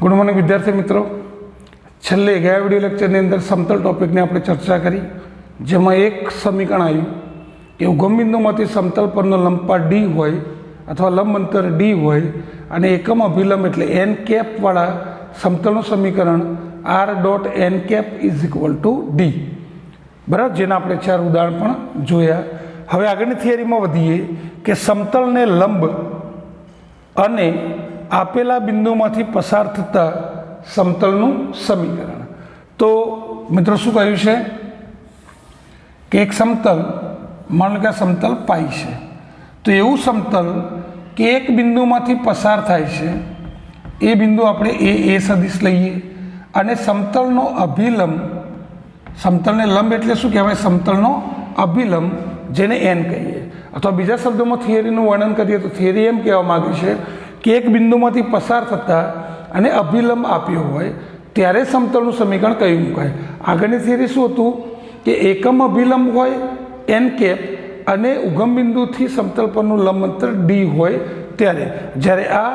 Good morning વિદ્યાર્થી મિત્રો, છેલ્લે ગયા વિડીયો લેક્ચરની અંદર સમતલ ટોપિકની આપણે ચર્ચા કરી, જેમાં એક સમીકરણ આવ્યું કે ઉગમ બિંદુમાંથી સમતલ પરનો લંબપાટ ડી હોય અથવા લંબ અંતર ડી હોય અને એકમ અભિલંબ એટલે એન કેપવાળા સમતલનું સમીકરણ r dot n cap is equal to d. બરાબર, જેના આપણે 4 ઉદાહરણ પણ જોયા. હવે આગળની થિયરીમાં વધીએ કે સમતલને લંબ અને આપેલા બિંદુમાંથી પસાર થતા સમતલનું સમીકરણ. તો મિત્રો શું કહ્યું છે કે એક સમતલ, માનો કે સમતલ પાઈ છે, તો એવું સમતલ કે એક બિંદુમાંથી પસાર થાય છે, એ બિંદુ આપણે એ સદિશ લઈએ અને સમતલનો અભિલંબ, સમતલને લંબ એટલે શું કહેવાય? સમતલનો અભિલંબ, જેને એન કહીએ. અથવા બીજા શબ્દોમાં થિયરીનું વર્ણન કરીએ તો થિયરી એમ કહેવા માગે છે કે એક બિંદુમાંથી પસાર થતા અને અભિલંબ આપ્યો હોય ત્યારે સમતલનું સમીકરણ કયું મુકાય. આગળની થિયરી શું હતું કે એકમ અભિલંબ હોય એન કેપ અને ઉગમ બિંદુથી સમતલ પરનું લંબ અંતર ડી હોય ત્યારે, જ્યારે આ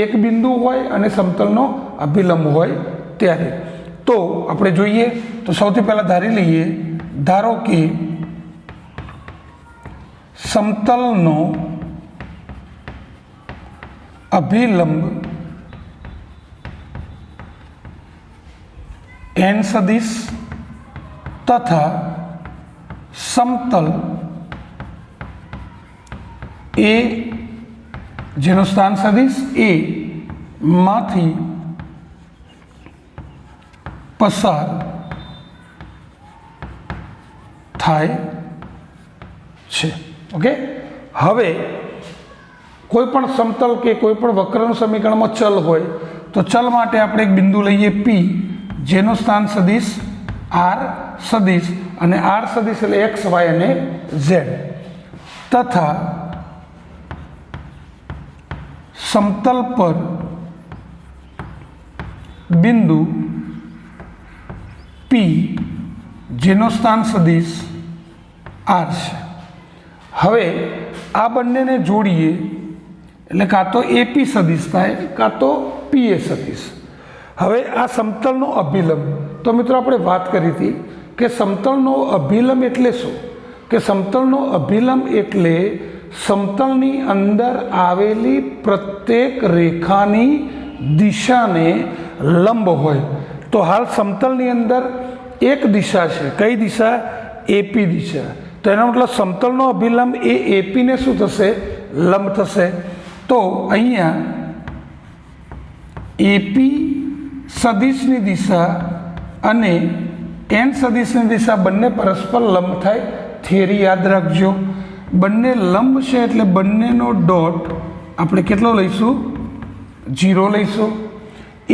એક બિંદુ હોય અને સમતલનો અભિલંબ હોય ત્યારે. તો આપણે જોઈએ તો સૌથી પહેલાં ધારી લઈએ, ધારો કે સમતલનો અભિલંબ એન સદિશ તથા સમતલ એ, જેનો સ્થાન સદિશ એ માંથી પસાર થાય છે. ઓકે, હવે કોઈ પણ સમતલ કે કોઈ પણ વક્રનું સમીકરણમાં ચલ હોય તો ચલ માટે આપણે એક બિંદુ લઈએ પી, જેનું સ્થાન સદિશ આર સદિશ, અને આર સદિશ એટલે એક્સ વાય અને ઝેડ, તથા સમતલ પર બિંદુ પી, જેનું સ્થાન સદિશ આર છે. હવે આ બંનેને જોડીએ એટલે કાં તો એપી સદિશ થાય કાં તો પીએ સદિશ. હવે આ સમતલનો અભિલંબ, તો મિત્રો આપણે વાત કરી હતી કે સમતલનો અભિલંબ એટલે શું? કે સમતલનો અભિલંબ એટલે સમતલની અંદર આવેલી પ્રત્યેક રેખાની દિશાને લંબ હોય. તો હાલ સમતલની અંદર એક દિશા છે, કઈ દિશા? એપી દિશા. તો એનો મતલબ સમતલનો અભિલંબ એ એપીને શું થશે? લંબ થશે. તો અહીંયા એપી સદિશની દિશા અને એન સદિશની દિશા બંને પરસ્પર લંબ થાય. થિયરી યાદ રાખજો, બંને લંબ છે એટલે બંનેનો ડોટ આપણે કેટલો લઈશું? 0 લઈશું.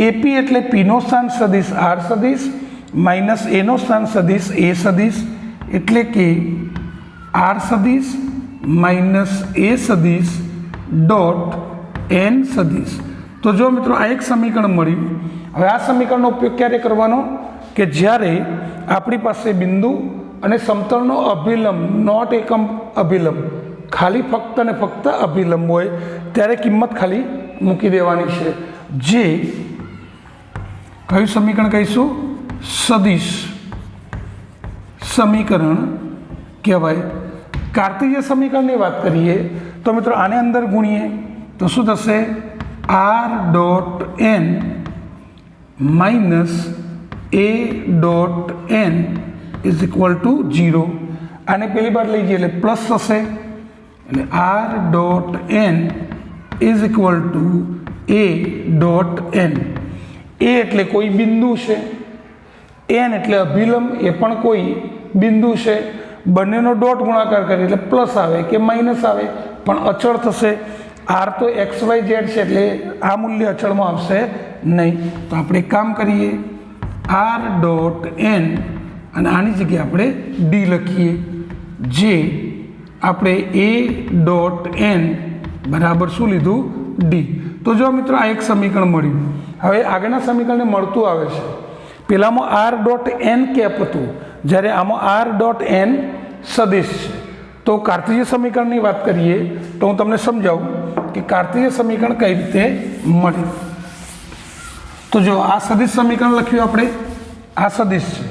એપી એટલે પીનો સ્થાન સદિશ આર સદિશ માઇનસ એનો સ્થાન સદિશ એ સદિશ, એટલે કે આર સદિશ માઇનસ એ સદિશ ડોટ એન સદિશ. તો જો મિત્રો આ એક સમીકરણ મળ્યું. હવે આ સમીકરણનો ઉપયોગ ક્યારે કરવાનો? કે જ્યારે આપણી પાસે બિંદુ અને સમતલનો અભિલંબ, નોટ એકમ અભિલંબ, ખાલી ફક્ત અને ફક્ત અભિલંબ હોય ત્યારે કિંમત ખાલી મૂકી દેવાની છે. જે કયું સમીકરણ કહીશું? સદિશ સમીકરણ કહેવાય. કાર્તિજીય સમીકરણની વાત કરીએ તો મિત્રો આને અંદર ગુણીએ તો શું થશે? R dot n minus A dot N is equal to 0. આને પહેલી બાર લઈ જઈએ એટલે પ્લસ થશે, એટલે R dot N is equal to A dot N. એ એટલે કોઈ બિંદુ છે, એન એટલે અભિલંબ, એ પણ કોઈ બિંદુ છે. બંનેનો ડોટ ગુણાકાર કરીએ એટલે પ્લસ આવે કે માઇનસ આવે, પણ અચળ થશે. આર તો એક્સ વાય ઝેડ છે એટલે આ મૂલ્ય અચળમાં આવશે નહીં. તો આપણે એક કામ કરીએ, આર ડોટ એન અને આની જગ્યાએ આપણે ડી લખીએ, જે આપણે એ ડોટ એન બરાબર શું લીધું? ડી. તો જો મિત્રો આ એક સમીકરણ મળ્યું. હવે આગળના સમીકરણને મળતું આવે છે. પેલામાં આર ડોટ એન કેપ હતું, જ્યારે આમાં આર ડોટ એન સદિશ છે. તો કાર્તિજીય સમીકરણની વાત કરીએ તો હું તમને સમજાવું કે કાર્તિજીય સમીકરણ કઈ રીતે મળે. તો જો આ સદિશ સમીકરણ લખ્યું આપણે, આ સદિશ છે,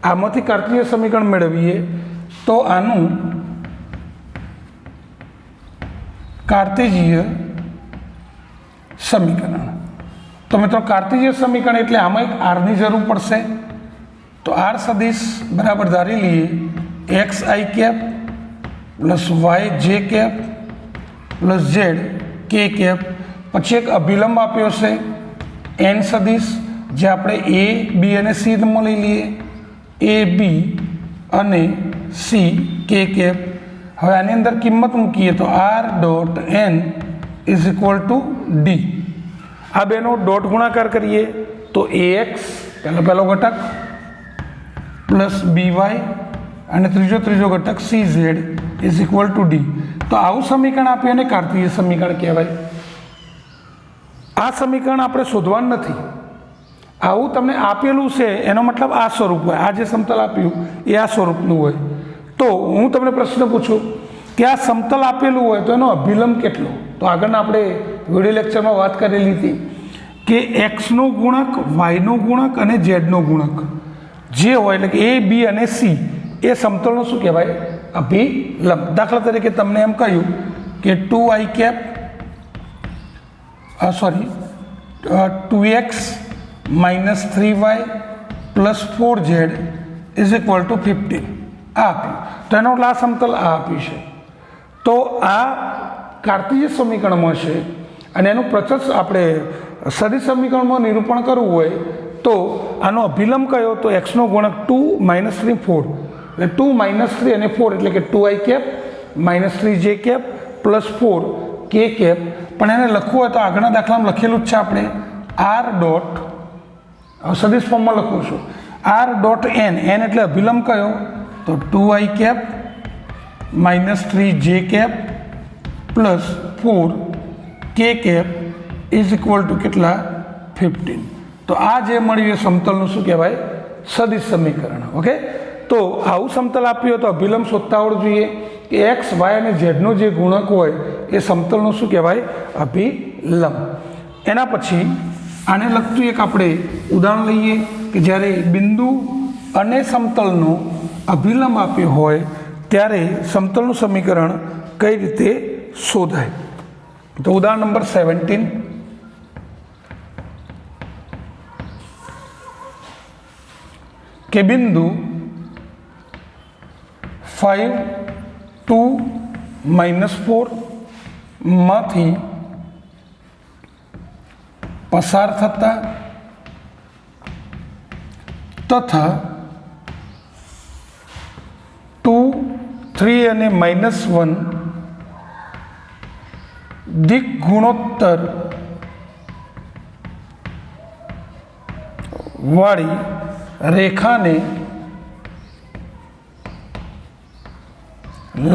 આમાંથી કાર્તીય સમીકરણ મેળવીએ તો આનું કાર્તેજીય સમીકરણ. તો મિત્રો કાર્તેજીય સમીકરણ એટલે આમાં એક આરની જરૂર પડશે. તો આર સદિશ બરાબર ધારી લઈએ x i cap plus y j cap plus z k cap, પછી એક અભિલંબ આપ્યો છે એન સદિશ, જે આપણે એ બી અને સી મળી લઈએ, એ બી અને સી કે કેપ. હવે આની અંદર કિંમત મૂકીએ તો r dot N is equal to d. આ બેનો ડોટ ગુણાકાર કરીએ તો એ એક્સ પહેલો ઘટક પ્લસ બી વાય અને ત્રીજો ઘટક C Z is equal to D. તો આવું સમીકરણ આપ્યું અને કાર્તીય સમીકરણ કહેવાય. આ સમીકરણ આપણે શોધવાનું નથી, આવું તમને આપેલું છે એનો મતલબ આ સ્વરૂપ હોય. આ જે સમતલ આપ્યું એ આ સ્વરૂપનું હોય. તો હું તમને પ્રશ્ન પૂછું કે આ સમતલ આપેલું હોય તો એનો અભિલંબ કેટલો? તો આગળના આપણે વિડીયો લેક્ચરમાં વાત કરેલી હતી કે એક્સનો ગુણક, વાયનો ગુણક અને ઝેડનો ગુણક જે હોય એટલે કે એ બી અને સી એ સમતલનો શું કહેવાય? અભિલંબ. દાખલા તરીકે તમને એમ કહ્યું કે 2i cap 2x minus 3y plus 4z is equal to 15. આ આપ્યું તો એનો આ સમતલ આ આપ્યું છે. તો આ કાર્તીય સમીકરણમાં છે અને એનું પ્રચલ આપણે સદિશ સમીકરણમાં નિરૂપણ કરવું હોય તો આનો અભિલંબ કયો? તો એક્સનો ગુણક 2 માઇનસ 3 4 એટલે 2 માઇનસ 3 અને 4 એટલે કે 2i cap minus 3j cap plus 4 k cap. પણ એને લખવું હોય તો આગળના દાખલામાં લખેલું જ છે આપણે આર ડોટ, સદિશ ફોર્મમાં લખું છું, આર ડોટ એન. એન એટલે અભિલંબ કયો? તો 2i cap minus 3j cap plus 4 k cap is equal two કેટલા? 15. તો આ જે મળ્યું એ સમતલનું શું કહેવાય? સદિશ સમીકરણ. ઓકે, તો આવું સમતલ આપ્યું હોય તો અભિલંબ શોધતા આવડવું જોઈએ કે એક્સ વાય અને ઝેડનો જે ગુણક હોય એ સમતલનું શું કહેવાય? અભિલંબ. એના પછી આને લગતું એક આપણે ઉદાહરણ લઈએ કે જ્યારે બિંદુ અને સમતલનો અભિલંબ આપ્યો હોય ત્યારે સમતલનું સમીકરણ કઈ રીતે શોધાય. તો ઉદાહરણ નંબર 17 કે બિંદુ 5 2 માઇનસ 4 માંથી પસાર થતા તથા 2 3 અને -1 દિક ગુણોત્તર વાળી રેખાને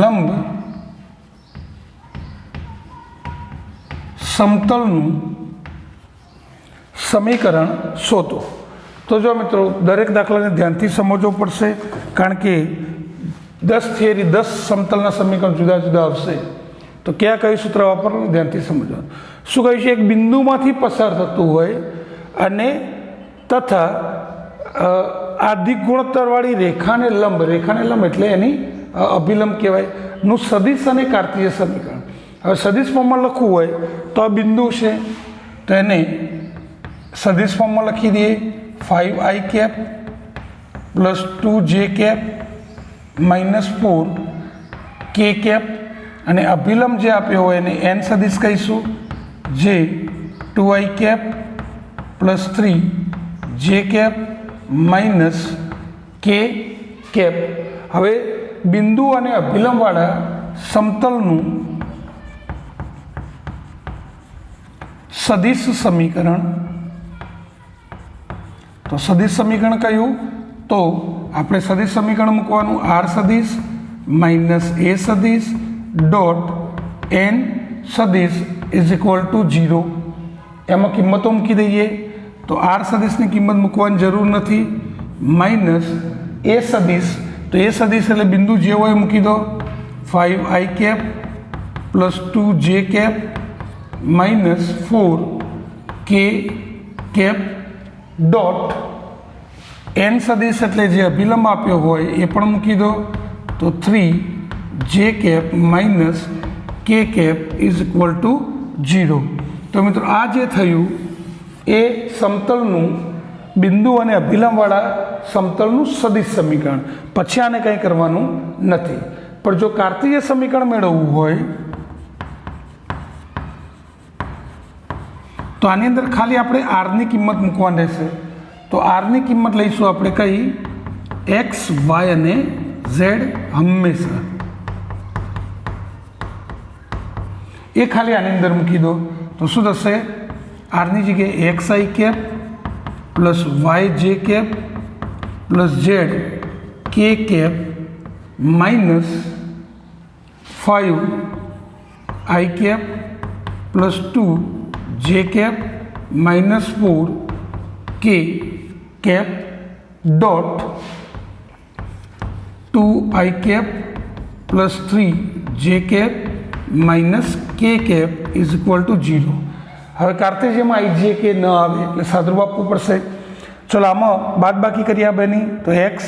લંબ સમતલનું સમીકરણ શોધો. તો જો મિત્રો દરેક દાખલાને ધ્યાનથી સમજવો પડશે, કારણ કે 10 થિયરી 10 સમતલના સમીકરણ જુદા જુદા આવશે. તો ક્યાં કયું સૂત્ર વાપરવાનું ધ્યાનથી સમજવાનું. શું કહ્યું છે? એક બિંદુમાંથી પસાર થતું હોય અને તથા આ દિક ગુણોત્તરવાળી રેખાને લંબ એટલે એની અભિલંબ કહેવાય નું સદિશ અને કાર્તીય સમીકરણ. હવે સદિશ ફોર્મમાં લખવું હોય તો આ બિંદુ છે તો એને સદિશ ફોર્મમાં લખી દઈએ 5i cap plus 2j cap minus 4 k cap, અને અભિલંબ જે આપ્યો હોય એને એન સદિશ કહીશું, જે 2i cap plus 3j cap minus k cap. હવે બિંદુ અને અભિલંબવાળા સમતલનું સદિશ સમીકરણ. તો સદિશ સમીકરણ કયું? તો આપણે સદિશ સમીકરણ મૂકવાનું આર સદિશ માઇનસ એ સદિશ ડોટ એન સદિશ ઇઝ ઇક્વલ ટુ 0. એમાં કિંમતો મૂકી દઈએ તો આર સદિશની કિંમત મૂકવાની જરૂર નથી, માઇનસ એ સદિશ. તો એ સદિશ એટલે બિંદુ જે હોય મૂકી દો 5i cap plus 2j cap minus 4 k cap dot N સદિશ એટલે જે અભિલંબ આપ્યો હોય એ પણ મૂકી દો, તો 3 j minus k is equal to 0. તો મિત્રો આ જે થયું એ સમતલનું બિંદુ અને અભિલંબવાળા સમતલનું સદિશ સમીકરણ. પછી આને કંઈ કરવાનું નથી. પણ જો કાર્તીય સમીકરણ મેળવવું હોય તો આની અંદર ખાલી આપણે આરની કિંમત મૂકવાની રહેશે. તો આરની કિંમત લઈશું આપણે કઈ, એક્સ, વાય અને ઝેડ હંમેશા. એ ખાલી આની અંદર મૂકી દો તો શું થશે, આરની જગ્યાએ x i cap plus y j cap plus z k cap minus 5 i cap plus 2 j cap minus 4 k cap dot 2 i cap plus 3 j cap minus k cap is equal to 0. હવે કાર્ટેશિયનમાં આઈ જે કે ન આવે એટલે સાદુરૂપ આપવું પડશે. ચલો આમાં બાદ બાકી કરીએ આ બેની, તો x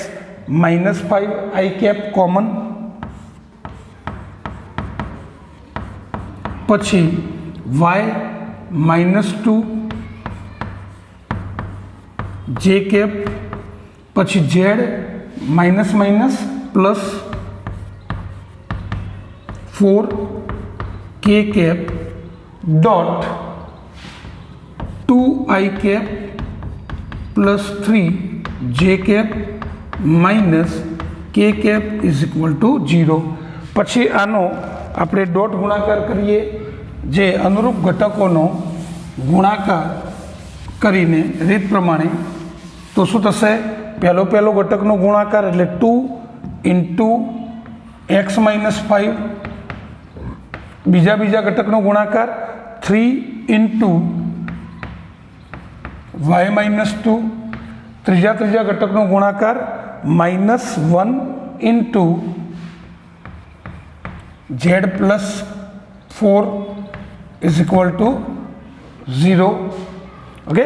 minus 5 i cap common, પછી વાય માઇનસ 2 જે કેપ, પછી Z minus minus plus 4 k cap dot 2 i cap plus 3 j cap minus k cap is equal to 0. પછી આનો આપણે ડોટ ગુણાકાર કરીએ, જે અનુરૂપ ઘટકોનો ગુણાકાર કરીને રીત પ્રમાણે. તો શું થશે, પહેલો ઘટકનો ગુણાકાર એટલે 2 ઇન્ટુ એક્સ માઇનસ 5, બીજા ઘટકનો ગુણાકાર 3 ઇન્ટુ વાય માઇનસ 2, ત્રીજા ઘટકનો ગુણાકાર minus 1 into Z plus 4 is equal to 0. Okay,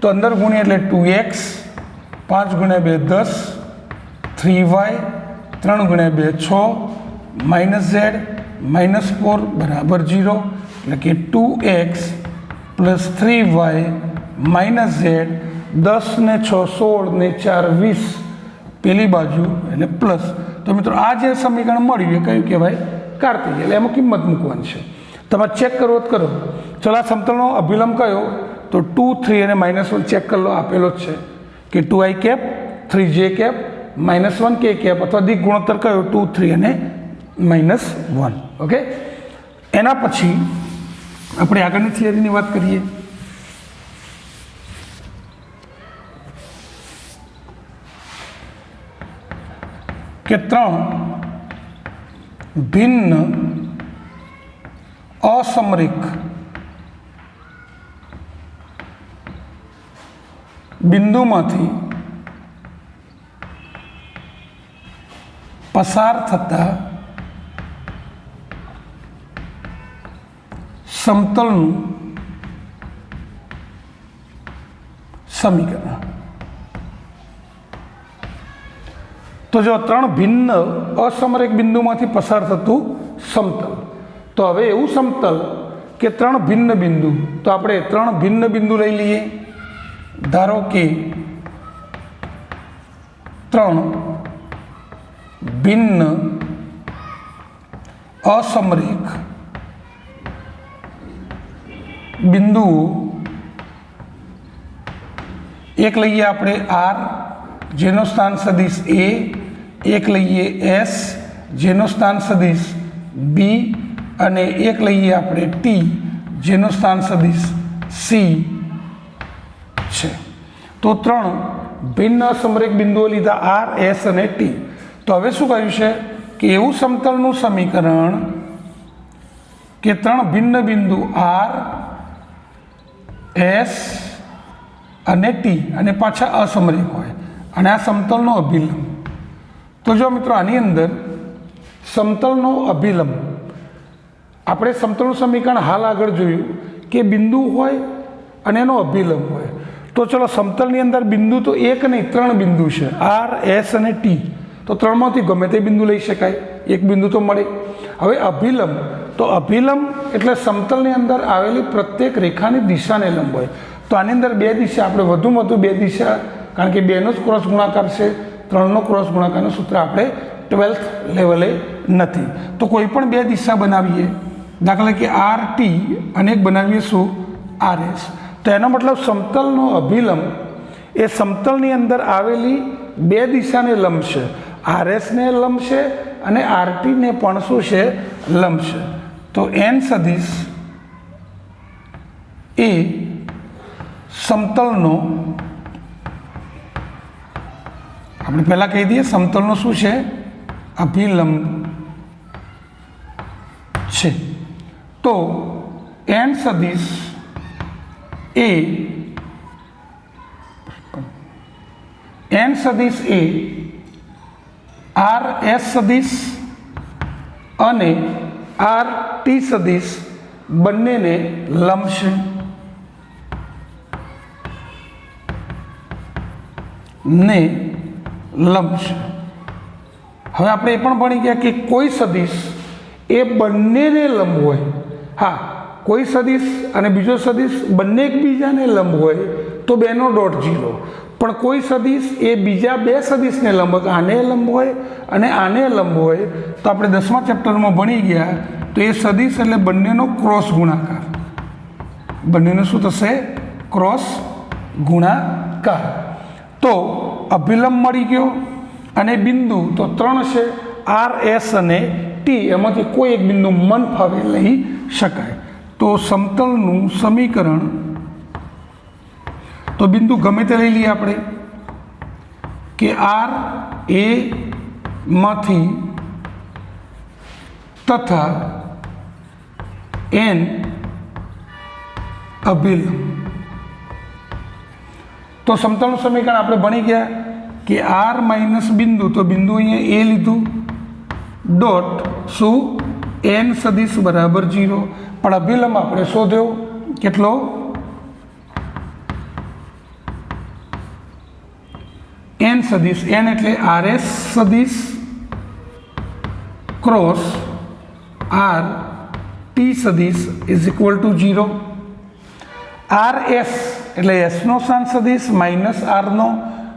તો અંદર ગુણીએ એટલે 2x, 5 ગુણ્યા 2 10, 3y, 3 ગુણ્યા 2 6, માઇનસ ઝેડ માઇનસ 4 બરાબર 0. એટલે કે 2x plus 3y minus Z, 10 ને 6 16 ને 4 20 પેલી બાજુ એટલે પ્લસ. તો મિત્રો આ જે સમીકરણ મળ્યું એ કયું કહેવાય, કાર્તીય. એટલે એમાં કિંમત મૂકવાની છે. તમે ચેક કરો તો કરો. ચલો આ સમતલનો અભિલંબ કયો, તો 2 3 અને -1 ચેક કરી લો, આપેલો જ છે કે 2 આઈ કેપ 3 જે કેપ -1 કે કેપ, અથવા દિક ગુણોત્તર કયો 2 3 અને -1. ઓકે, એના પછી આપણે આગળની થિયરીની વાત કરીએ. કે 3 ભિન્ન અસમરેખ બિંદુમાંથી પસાર થતા સમતલનું સમીકરણ. તો જો 3 ભિન્ન અસમરેખ બિંદુમાંથી પસાર થતું સમતલ, તો હવે એવું સમતલ કે 3 ભિન્ન બિંદુ, તો આપણે 3 ભિન્ન બિંદુ લઈ લઈએ. ધારો કે 3 ભિન્ન અસમરેખ બિંદુઓ, એક લઈએ આપણે R જેનો સ્થાન સદિશ A, એક લઈએ S જેનો સ્થાન સદિશ B, અને એક લઈએ આપણે T જેનો સ્થાન સદિશ C છે. તો 3 ભિન્ન અસમરેખ બિંદુઓ લીધા R, S અને T. તો હવે શું કહ્યું છે કે એવું સમતલનું સમીકરણ કે 3 ભિન્ન બિંદુ R, S અને T અને પાછા અસમરેખ હોય, અને આ સમતલનો અભિલંબ. તો જો મિત્રો આની અંદર સમતલનો અભિલંબ, આપણે સમતલનું સમીકરણ હાલ આગળ જોયું કે બિંદુ હોય અને એનો અભિલંબ હોય. તો ચલો સમતલની અંદર બિંદુ તો એક નહીં 3 બિંદુ છે, આર, એસ અને ટી. તો 3માંથી ગમે તે બિંદુ લઈ શકાય, એક બિંદુ તો મળે. હવે અભિલંબ, તો અભિલંબ એટલે સમતલની અંદર આવેલી પ્રત્યેક રેખાની દિશાને લંબ હોય. તો આની અંદર 2 દિશા, આપણે વધુમાં વધુ 2 દિશા, કારણ કે 2નો જ ક્રોસ ગુણાકાર છે, 3નો ક્રોસ ગુણાકારનું સૂત્ર આપણે 12th લેવલે નથી. તો કોઈ પણ 2 દિશા બનાવીએ, દાખલા કે આર ટી અને એક બનાવીએ શું, આર એસ. તો એનો મતલબ સમતલનો અભિલંબ એ સમતલની અંદર આવેલી 2 દિશાને લંબ છે, આર એસને લંબ છે અને આર ટીને પણ શું છે, લંબ છે. તો એન સદિશ એ સમતલનો, આપણે પહેલાં કહી દઈએ સમતલનો શું છે, અભિલંબ છે. તો એન સદિશ એ આર એસ સદિશ અને આર ટી સદિશ બંનેને લંબ છે. ને લંબ છે. હવે આપણે એ પણ ભણી ગયા કે કોઈ સદિશ એ બંનેને લંબ હોય. હા, કોઈ સદિશ અને બીજો સદિશ બંને એકબીજાને લંબ હોય તો 2નો ડોટ 0. પણ કોઈ સદિશ એ બીજા 2 સદિશને લંબ, આને લંબ હોય અને આને લંબ હોય. તો આપણે 10મા ચેપ્ટરમાં ભણી ગયા, તો એ સદિશ એટલે બંનેનો ક્રોસ ગુણાકાર, બંનેનો શું થશે, ક્રોસ ગુણાકાર. તો અભિલંબ મળી ગયો અને બિંદુ તો 3 છે, આર એસ અને ટી. એમાંથી કોઈ એક બિંદુ મન ફાવે લઈ શકાય. તો સમતલનું સમીકરણ, તો બિંદુ ગમે તે લઈ લઈએ આપણે કે આર એ માંથી તથા એન અભિલંબ. તો સમતલનું સમીકરણ આપણે ભણી ગયા કે આર માઇનસ બિંદુ, તો બિંદુ અહીંયા એ લીધું, ડોટ શું, એન સદિશ બરાબર 0. પણ અભિલંબ આપણે શોધ્યો કેટલો, એન સદિશ, એન એટલે આર એસ સદિશ ક્રોસ આર ટી સદિશ is equal to 0. R s એટલે એસનો સ્થાન સદિશ માઇનસ આરનો,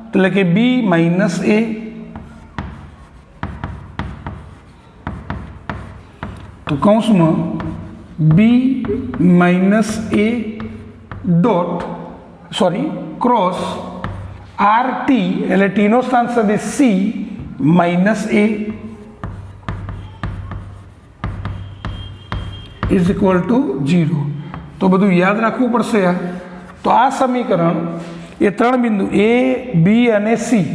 એટલે કે બી માઇનસ એ. તો કૌંસમાં બી માઇનસ એ ડોટ ક્રોસ આર ટી એટલે ટીનો સ્થાન સદિશ C minus A is equal to 0. તો બધું યાદ રાખવું પડશે. તો આ સમીકરણ એ 3 બિંદુ એ, બી અને સી,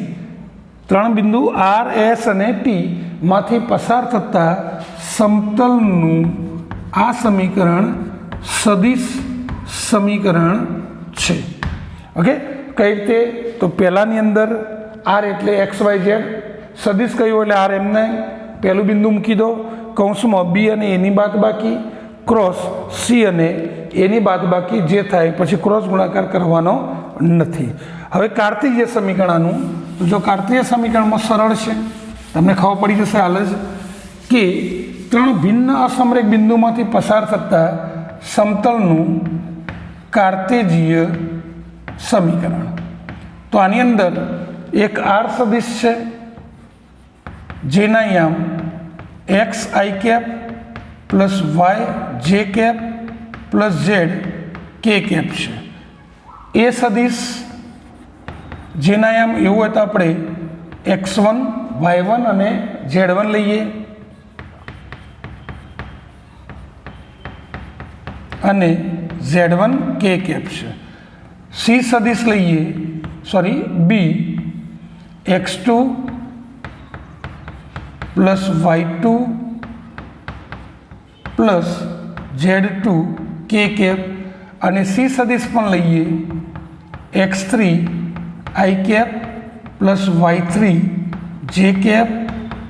3 બિંદુ આર એસ અને ટી માંથી પસાર થતા સમતલનું આ સમીકરણ સદિશ સમીકરણ છે. ઓકે, કઈ રીતે, તો પહેલાની અંદર આર એટલે એક્સ વાય ઝેડ, સદિશ કયો એટલે આર એમને પહેલું બિંદુ મૂકી દો, કૌંસમાં બી અને એની બાદબાકી ક્રોસ સી અને એની બાદબાકી જે થાય, પછી ક્રોસ ગુણાકાર કરવાનો નથી. હવે કાર્તિજીય સમીકરણનું, જો કાર્તિજીય સમીકરણમાં સરળ છે, તમને ખબર પડી જશે હાલ જ કે 3 ભિન્ન અસમરેખ બિંદુમાંથી પસાર થતા સમતલનું કાર્તેજીય સમીકરણ. તો આની અંદર એક આર સદિશ છે જેના યામ x i cap plus y j cap plus z k cap છે. એ સદિશ જેના યામ એવું હોય તો આપણે x1 y1 અને z1 લઈએ અને z1 કે કેપ છે. સી સદિશ લઈએ, બી x2 plus y2 plus z2 કે કેપ અને સી સદિશ પણ લઈએ x3 આઈ કેપ પ્લસ y3 જે કેપ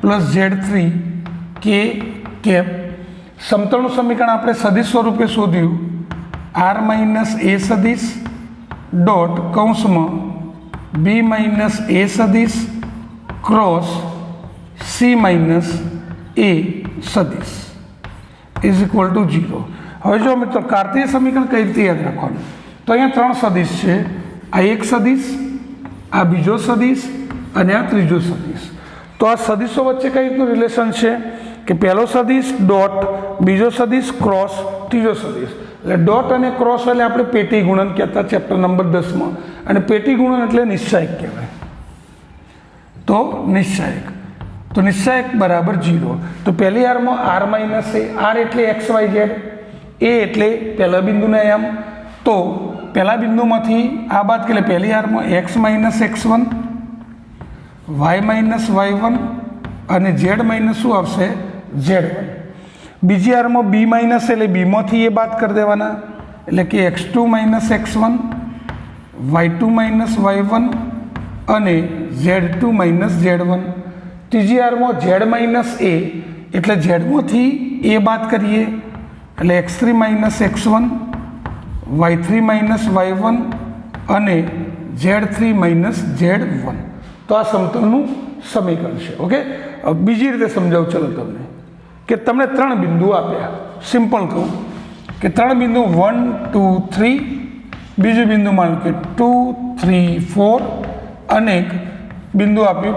પ્લસ z3 કે કેપ. સમતળનું સમીકરણ આપણે સદિશ સ્વરૂપે શોધ્યું, આર માઇનસ એ સદિશ डॉट कौंस में बी माइनस ए सदिश क्रॉस सी माइनस ए सदिश इज इक्वल टू 0। હવે જો મિત્રો કાર્તીય સમીકરણ કઈ રીતે યાદ રાખવાનું, તો અહીંયા 3 સદિશ છે, આ એક સદિશ, આ બીજો સદિશ અને આ ત્રીજો સદિશ। તો આ સદિશો વચ્ચે કઈ રીતનું રિલેશન છે કે પહેલો સદિશ ડોટ, બીજો સદિશ ક્રોસ, ત્રીજો સદિશ। એટલે ડોટ અને ક્રોસ એટલે આપણે પેટી ગુણન કહેતા ચેપ્ટર નંબર 10 માં, અને પેટી ગુણન એટલે નિશ્ચાયક કહેવાય। તો નિશ્ચાયક, તો નિશ્ચાયક બરાબર 0। તો પહેલી આરમાં આર માઇનસ એ, આર એટલે એક્સ વાય ઝેડ, એ એટલે પહેલા બિંદુના એમ, તો પહેલા બિંદુમાંથી આ બાદ એટલે પહેલી આરમાં X minus x1, Y minus y1 અને ઝેડ માઇનસ શું આવશે z1। બીજી આરમાં બી માઇનસ એટલે બીમાંથી એ બાદ કરી દેવાના, એટલે કે x2 minus x1, y2 minus y1 અને z2 માઇનસ z1। ત્રીજી આરમાં ઝેડ માઇનસ એ એટલે ઝેડમાંથી એ બાદ કરીએ, એટલે x3 minus x1, y3 minus y1 અને z3 માઇનસ z1। તો આ સમતલનું સમીકરણ છે। ઓકે, બીજી રીતે સમજાવું ચલો તમને, કે તમને 3 બિંદુ આપ્યા, સિમ્પલ કહું કે 3 બિંદુ 1 2 3, બીજું બિંદુ માનો કે 2 3 4 અને એક બિંદુ આપ્યું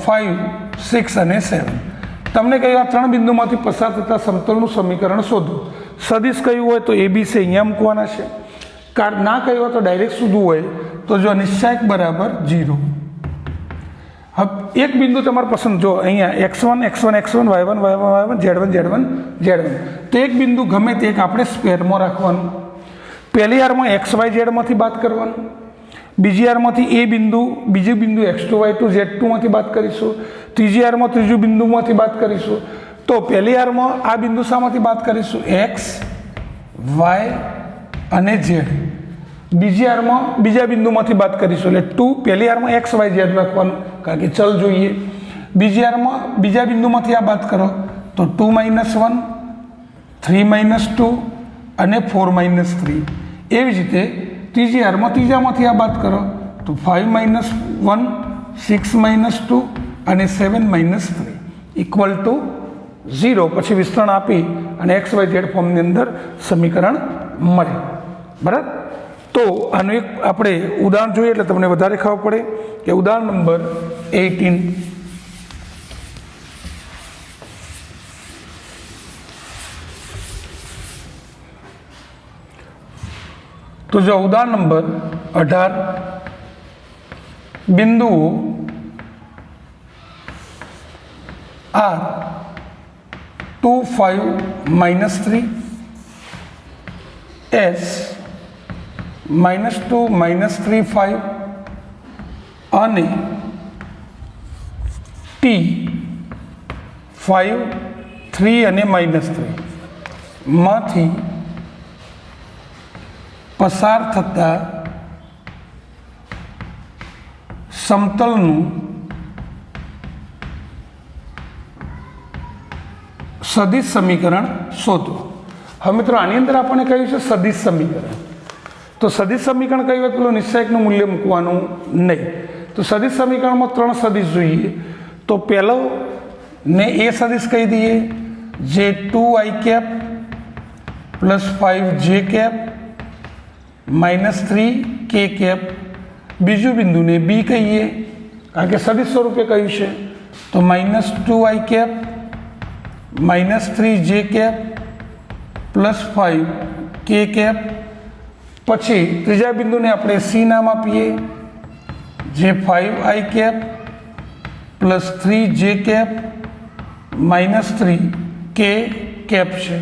5 6 અને 7। તમને કહ્યું આ 3 બિંદુમાંથી પસાર થતા સમતલનું સમીકરણ શોધો। સદિશ કહ્યું હોય તો એ બી છે અહીંયા મૂકવાના છે, ના કહ્યું હોય તો ડાયરેક્ટ શોધવું હોય તો જો નિશ્ચાયક બરાબર 0। હવે એક બિંદુ તમારે પસંદ, જો અહીંયા x1 x1 x1 y1 y1 y1 z1 z1 z1, તો એક બિંદુ ગમે તે એક આપણે સ્પેરમાં રાખવાનું। પહેલી આરમાં એક્સ વાય ઝેડમાંથી બાદ કરવાનું, બીજી આરમાંથી એ બિંદુ, બીજું બિંદુ x2 y2 z2માંથી બાદ કરીશું, ત્રીજી આરમાં ત્રીજું બિંદુમાંથી બાદ કરીશું। તો પહેલી આરમાં આ બિંદુ શામાંથી બાદ કરીશું, x y અને z। બીજી આરમાં બીજા બિંદુમાંથી બાદ કરીશું, એટલે 2, પહેલી આરમાં x y z રાખવાનું કારણ કે ચલ જોઈએ, બીજી આરમાં બીજા બિંદુમાંથી આ બાદ કરો તો 2 માઇનસ 1, 3 માઇનસ 2 અને 4 માઇનસ 3। એવી જ રીતે ત્રીજી આરમાં ત્રીજામાંથી આ બાદ કરો તો 5 માઇનસ 1, 6 માઇનસ 2 અને 7 માઇનસ 3 ઇક્વલ ટુ 0। પછી વિસ્તરણ આપી અને એક્સ વાય ઝેડ ફોર્મની અંદર સમીકરણ મળે, બરાબર। તો આનું એક આપણે ઉદાહરણ જોઈએ એટલે તમને વધારે ખબર પડે કે ઉદાહરણ નંબર 18। તો જો ઉદાહરણ નંબર 18, બિંદુઓ આર 2 5 માઇનસ 3, એસ -2 -3 5 અને ટી 5 3 અને -3 માંથી પસાર થતા સમતલનું સદિશ સમીકરણ શોધો। હવે મિત્રો આની અંદર આપણને કહ્યું છે સદિશ સમીકરણ, તો સદિશ સમીકરણ કહ્યું હોય પેલું નિશ્ચાયકનું મૂલ્ય મૂકવાનું નહીં। તો સદિશ સમીકરણમાં 3 સદિશ જોઈએ, તો પહેલો ને એ સદિશ કહી દઈએ જે 2i cap plus 5j cap -3k cap. બીજું બિંદુને બી કહીએ કારણ કે સદિશ સ્વરૂપે કહ્યું છે, તો -2i cap -3j cap plus 5k cap. પછી ત્રીજા બિંદુને આપણે સી નામ આપીએ જે 5i cap plus 3j cap -3k cap છે।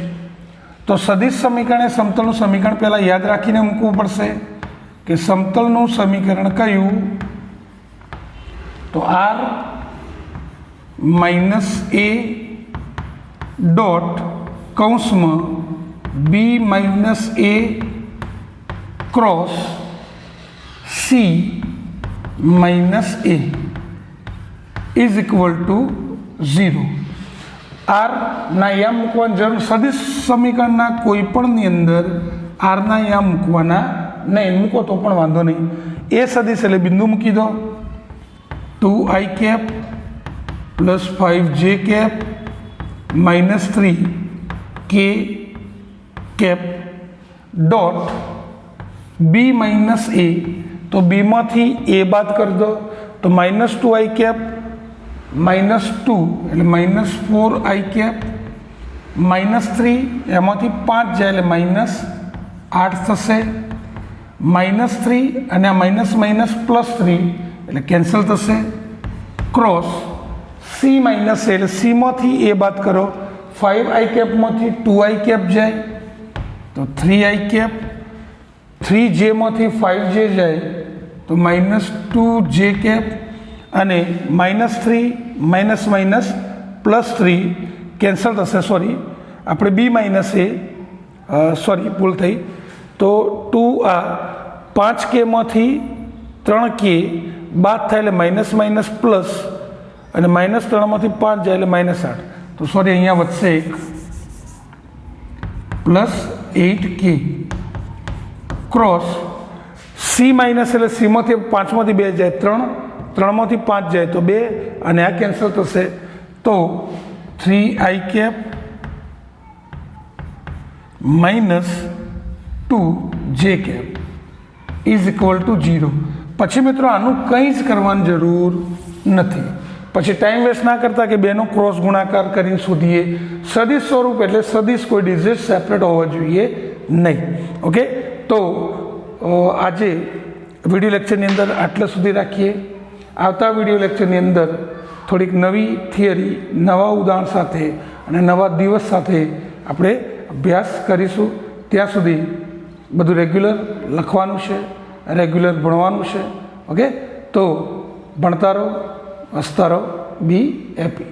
તો સદિશ સમીકરણ એ સમતલનું સમીકરણ પહેલાં યાદ રાખીને મૂકવું પડશે કે સમતલનું સમીકરણ કયું, તો આર -a ડોટ કૌંસમાં b -a cross c -a is equal to 0। R ना या मूकवाना जरूर, सदिश समीकरणना कोईपणनी अंदर आर ना या मूकवाना નહીં મૂકો તો પણ વાંધો નહીં. એ સદિશ એટલે બિંદુ મૂકી દો. 2i cap plus 5j cap minus 3k cap dot B minus A. તો બીમાંથી એ બાદ કરી દો તો માઇનસ 2i કેપ માઇનસ 2 એટલે માઇનસ 4i કેપ માઇનસ 3 એમાંથી 5 જાય એટલે માઇનસ 8 થશે. માઇનસ 3 અને આ માઇનસ માઇનસ પ્લસ 3 એટલે કેન્સલ થશે. ક્રોસ સી માઇનસ એ એટલે સીમાંથી એ બાદ કરો. 5i કેપમાંથી 2i કેપ જાય તો 3i કેપ. 3jમાંથી 5j જાય તો માઇનસ 2j કેપ અને minus 3 minus minus plus 3 cancel થશે. સોરી આપણે બી માઇનસ એ સોરી ભૂલ થઈ. તો 5kમાંથી 3k બાદ થાય એટલે માઇનસ માઇનસ પ્લસ અને માઇનસ 3માંથી 5 જાય એટલે માઇનસ 8. તો સોરી અહીંયા વધશે 1 plus 8k cross C minus એટલે સીમાંથી 5માંથી 2 જાય 3, 3માંથી 5 જાય તો 2 અને આ કેન્સલ થશે. તો 3i cap minus 2j cap is equal to 0. પછી મિત્રો આનું કંઈ જ કરવાની જરૂર નથી. પછી ટાઈમ વેસ્ટ ના કરતા કે બેનો ક્રોસ ગુણાકાર કરીને શોધીએ. સદિશ સ્વરૂપ એટલે સદિશ કોઈ ડિજિટ સેપરેટ હોવા જોઈએ નહીં. ઓકે, તો આજે વિડીયો લેક્ચરની અંદર આટલા સુધી રાખીએ. આવતા વિડીયો લેક્ચરની અંદર થોડીક નવી થિયરી, નવા ઉદાહરણ સાથે અને નવા દિવસ સાથે આપણે અભ્યાસ કરીશું. ત્યાં સુધી બધું રેગ્યુલર લખવાનું છે, રેગ્યુલર ભણવાનું છે. ઓકે, તો ભણતા રહો, હસતા રહો, બી હેપી.